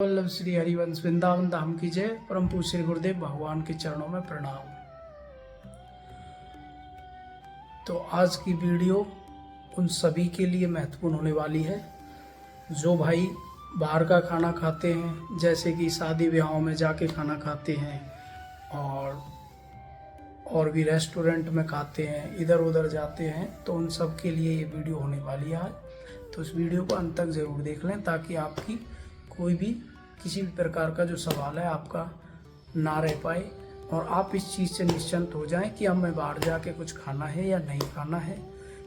वल्लभ श्री हरिवंश वृंदावन धाम की जय। परम पूज्य श्री गुरुदेव भगवान के चरणों में प्रणाम। तो आज की वीडियो उन सभी के लिए महत्वपूर्ण होने वाली है जो भाई बाहर का खाना खाते हैं, जैसे कि शादी ब्याहों में जाके खाना खाते हैं और भी रेस्टोरेंट में खाते हैं, इधर उधर जाते हैं। तो उन सब के लिए ये वीडियो होने वाली है आज। तो इस वीडियो को अंत तक ज़रूर देख लें ताकि आपकी कोई भी किसी भी प्रकार का जो सवाल है आपका ना रह पाए और आप इस चीज़ से निश्चिंत हो जाएं कि हमें बाहर जाके कुछ खाना है या नहीं खाना है।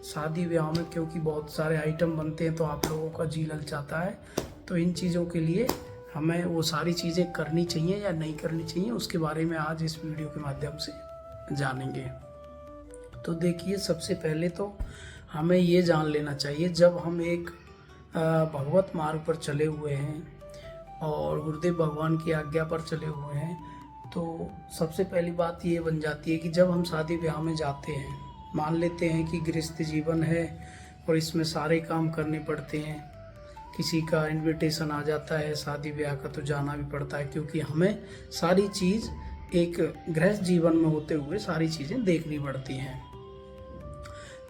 शादी ब्याह में क्योंकि बहुत सारे आइटम बनते हैं तो आप लोगों का जी ललचाता है, तो इन चीज़ों के लिए हमें वो सारी चीज़ें करनी चाहिए या नहीं करनी चाहिए, उसके बारे में आज इस वीडियो के माध्यम से जानेंगे। तो देखिए, सबसे पहले तो हमें ये जान लेना चाहिए, जब हम एक भगवत मार्ग पर चले हुए हैं और गुरुदेव भगवान की आज्ञा पर चले हुए हैं, तो सबसे पहली बात ये बन जाती है कि जब हम शादी ब्याह में जाते हैं, मान लेते हैं कि गृहस्थ जीवन है और इसमें सारे काम करने पड़ते हैं, किसी का इनविटेशन आ जाता है शादी ब्याह का तो जाना भी पड़ता है, क्योंकि हमें सारी चीज़ एक गृहस्थ जीवन में होते हुए सारी चीज़ें देखनी पड़ती हैं।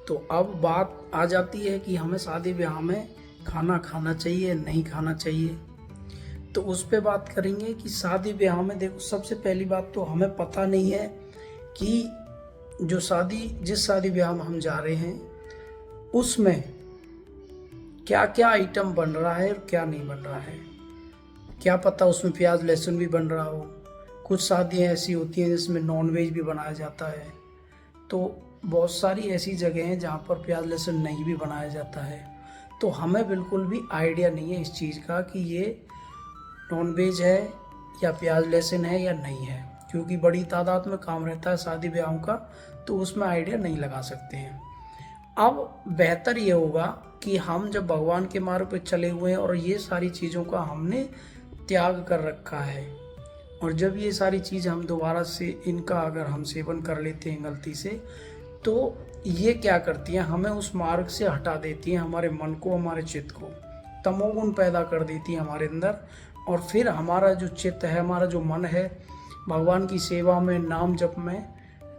तो अब बात आ जाती है कि हमें शादी ब्याह में खाना खाना चाहिए नहीं खाना चाहिए। तो उस पे बात करेंगे कि शादी ब्याह में देखो, सबसे पहली बात तो हमें पता नहीं है कि जिस शादी ब्याह में हम जा रहे हैं उसमें क्या क्या आइटम बन रहा है और क्या नहीं बन रहा है। क्या पता उसमें प्याज लहसुन भी बन रहा हो। कुछ शादियाँ ऐसी होती हैं जिसमें नॉनवेज भी बनाया जाता है, तो बहुत सारी ऐसी जगह हैं जहाँ पर प्याज लहसुन नहीं भी बनाया जाता है। तो हमें बिल्कुल भी आइडिया नहीं है इस चीज़ का कि ये नॉनवेज है या प्याज लहसुन है या नहीं है, क्योंकि बड़ी तादाद में काम रहता है शादी ब्याहों का, तो उसमें आइडिया नहीं लगा सकते हैं। अब बेहतर ये होगा कि हम जब भगवान के मार्ग पर चले हुए हैं और ये सारी चीज़ों का हमने त्याग कर रखा है, और जब ये सारी चीज़ हम दोबारा से इनका अगर हम सेवन कर लेते हैं गलती से, तो ये क्या करती हैं, हमें उस मार्ग से हटा देती हैं, हमारे मन को, हमारे चित्त को तमोगुण पैदा कर देती हैं हमारे अंदर। और फिर हमारा जो चित्त है, हमारा जो मन है, भगवान की सेवा में, नाम जप में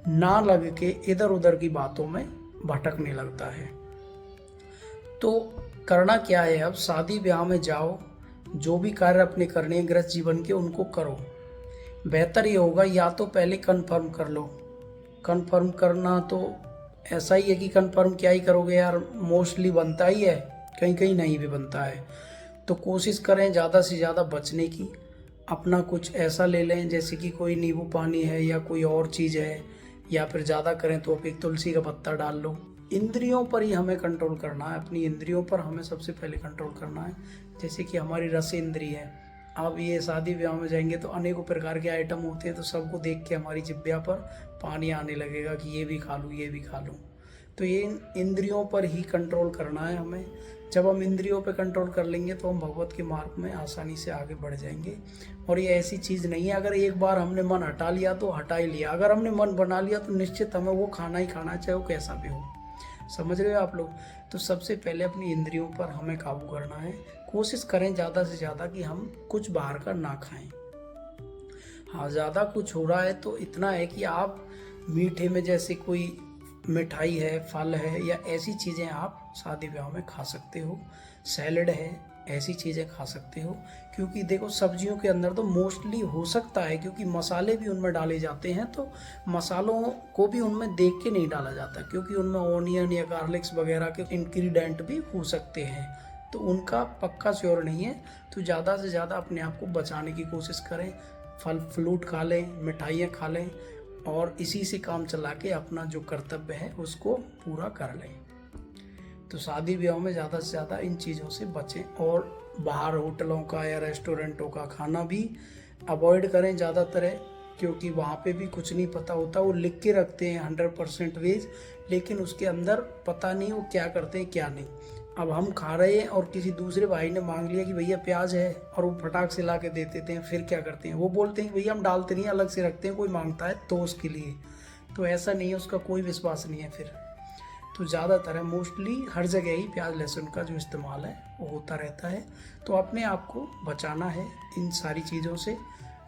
ना लग के इधर उधर की बातों में भटकने लगता है। तो करना क्या है, अब शादी ब्याह में जाओ, जो भी कार्य अपने करने हैं गृहस्थ जीवन के उनको करो। बेहतर ये होगा या तो पहले कन्फर्म कर लो। कन्फर्म करना तो ऐसा ही है कि कन्फर्म क्या ही करोगे यार, मोस्टली बनता ही है, कहीं कहीं नहीं भी बनता है। तो कोशिश करें ज़्यादा से ज़्यादा बचने की। अपना कुछ ऐसा ले लें जैसे कि कोई नींबू पानी है या कोई और चीज़ है, या फिर ज़्यादा करें तो आप एक तुलसी का पत्ता डाल लो। इंद्रियों पर ही हमें कंट्रोल करना है, अपनी इंद्रियों पर हमें सबसे पहले कंट्रोल करना है। जैसे कि हमारी रस इंद्रिय है, अब ये शादी ब्याह में जाएंगे तो अनेकों प्रकार के आइटम होते हैं, तो सबको देख के हमारी जिह्वा पर पानी आने लगेगा कि ये भी खा लूँ ये भी खा लूँ। तो ये इंद्रियों पर ही कंट्रोल करना है हमें। जब हम इंद्रियों पर कंट्रोल कर लेंगे तो हम भगवत के मार्ग में आसानी से आगे बढ़ जाएंगे। और ये ऐसी चीज़ नहीं है, अगर एक बार हमने मन हटा लिया तो हटा ही लिया, अगर हमने मन बना लिया तो निश्चित हमें वो खाना ही खाना, चाहे वो कैसा भी हो। समझ रहे हो आप लोग। तो सबसे पहले अपनी इंद्रियों पर हमें काबू करना है। कोशिश करें ज़्यादा से ज़्यादा कि हम कुछ बाहर का ना खाएं। हाँ, ज़्यादा कुछ हो रहा है तो इतना है कि आप मीठे में जैसे कोई मिठाई है, फल है या ऐसी चीज़ें आप शादी ब्याह में खा सकते हो। सैलड है, ऐसी चीज़ें खा सकते हो। क्योंकि देखो, सब्जियों के अंदर तो मोस्टली हो सकता है, क्योंकि मसाले भी उनमें डाले जाते हैं, तो मसालों को भी उनमें देख के नहीं डाला जाता, क्योंकि उनमें ऑनियन या गार्लिक्स वगैरह के इंग्रेडिएंट भी हो सकते हैं, तो उनका पक्का श्योर नहीं है। तो ज़्यादा से ज़्यादा अपने आप को बचाने की कोशिश करें। फल फ्रूट खा लें, मिठाइयाँ खा लें, और इसी से काम चला के अपना जो कर्तव्य है उसको पूरा कर लें। तो शादी ब्याह में ज़्यादा से ज़्यादा इन चीज़ों से बचें, और बाहर होटलों का या रेस्टोरेंटों का खाना भी अवॉइड करें ज़्यादातर, क्योंकि वहाँ पे भी कुछ नहीं पता होता। वो लिख के रखते हैं 100% वेज, लेकिन उसके अंदर पता नहीं वो क्या करते हैं क्या नहीं। अब हम खा रहे हैं और किसी दूसरे भाई ने मांग लिया कि भैया प्याज है, और वो फटाक से ला के दे देते हैं, फिर क्या करते हैं, वो बोलते हैं भैया हम डालते नहीं, अलग से रखते हैं, कोई मांगता है तो उसके लिए। तो ऐसा नहीं है, उसका कोई विश्वास नहीं है फिर। तो ज़्यादातर है, मोस्टली हर जगह ही प्याज लहसुन का जो इस्तेमाल है वो होता रहता है। तो अपने आप को बचाना है इन सारी चीज़ों से।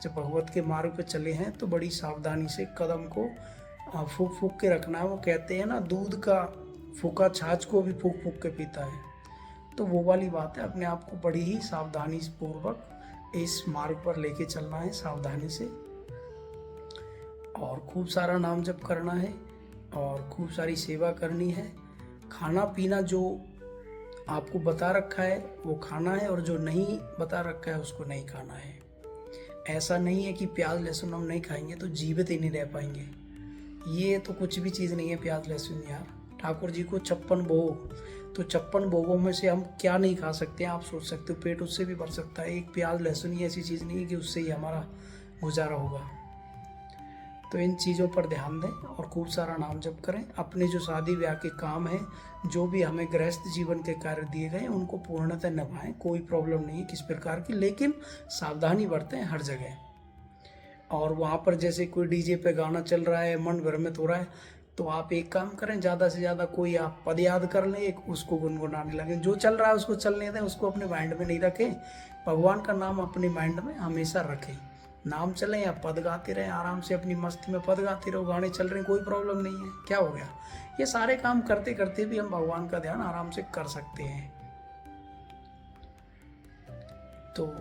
जब भगवत के मार्ग पे चले हैं तो बड़ी सावधानी से कदम को फूक फूक के रखना है। वो कहते हैं ना, दूध का फूका छाछ को भी फूक फूक के पीता है, तो वो वाली बात है। अपने आप को बड़ी ही सावधानी पूर्वक इस मार्ग पर लेके चलना है, सावधानी से, और खूब सारा नाम जप करना है और खूब सारी सेवा करनी है। खाना पीना जो आपको बता रखा है वो खाना है, और जो नहीं बता रखा है उसको नहीं खाना है। ऐसा नहीं है कि प्याज लहसुन हम नहीं खाएंगे तो जीवित ही नहीं रह पाएंगे, ये तो कुछ भी चीज़ नहीं है प्याज लहसुन यार। ठाकुर जी को 56 भोग, तो 56 भोगों में से हम क्या नहीं खा सकते हैं, आप सोच सकते हो। पेट उससे भी भर सकता है। एक प्याज लहसुन ही ऐसी चीज़ नहीं है कि उससे ही हमारा गुजारा होगा। तो इन चीज़ों पर ध्यान दें और खूब सारा नाम जप करें। अपने जो शादी ब्याह के काम हैं, जो भी हमें गृहस्थ जीवन के कार्य दिए गए उनको पूर्णतः निभाएं। कोई प्रॉब्लम नहीं है किस प्रकार की, लेकिन सावधानी बरतें हर जगह। और वहाँ पर जैसे कोई डीजे पे गाना चल रहा है, मन भ्रमित हो रहा है, तो आप एक काम करें, ज़्यादा से ज़्यादा कोई आप पद याद कर लें, एक उसको गुनगुनाने लगें। जो चल रहा है उसको चलने दें, उसको अपने माइंड में नहीं रखें। भगवान का नाम अपने माइंड में हमेशा रखें। नाम चले या पद गाते रहें, आराम से अपनी मस्ती में पद गाते रहो, गाने चल रहे हैं, कोई प्रॉब्लम नहीं है। क्या हो गया? ये सारे काम करते करते भी हम भगवान का ध्यान आराम से कर सकते हैं। तो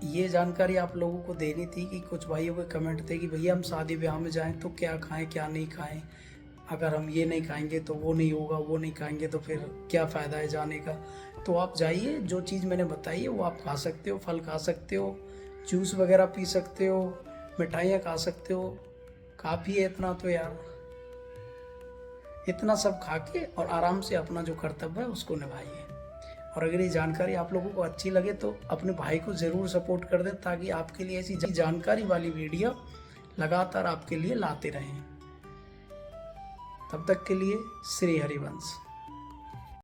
ये जानकारी आप लोगों को देनी थी कि कुछ भाइयों के कमेंट थे कि भैया हम शादी ब्याह में जाएं तो क्या खाएं क्या नहीं खाएं, अगर हम ये नहीं खाएंगे तो वो नहीं होगा, वो नहीं खाएंगे तो फिर क्या फ़ायदा है जाने का। तो आप जाइए, जो चीज़ मैंने बताई है वो आप खा सकते हो। फल खा सकते हो, जूस वगैरह पी सकते हो, मिठाइयाँ खा सकते हो। काफ़ी है इतना तो यार, इतना सब खा के और आराम से अपना जो कर्तव्य है उसको निभाइए। और अगर ये जानकारी आप लोगों को अच्छी लगे तो अपने भाई को ज़रूर सपोर्ट कर दें, ताकि आपके लिए ऐसी जानकारी वाली वीडियो लगातार आपके लिए लाते रहें। तब तक के लिए श्री हरिवंश।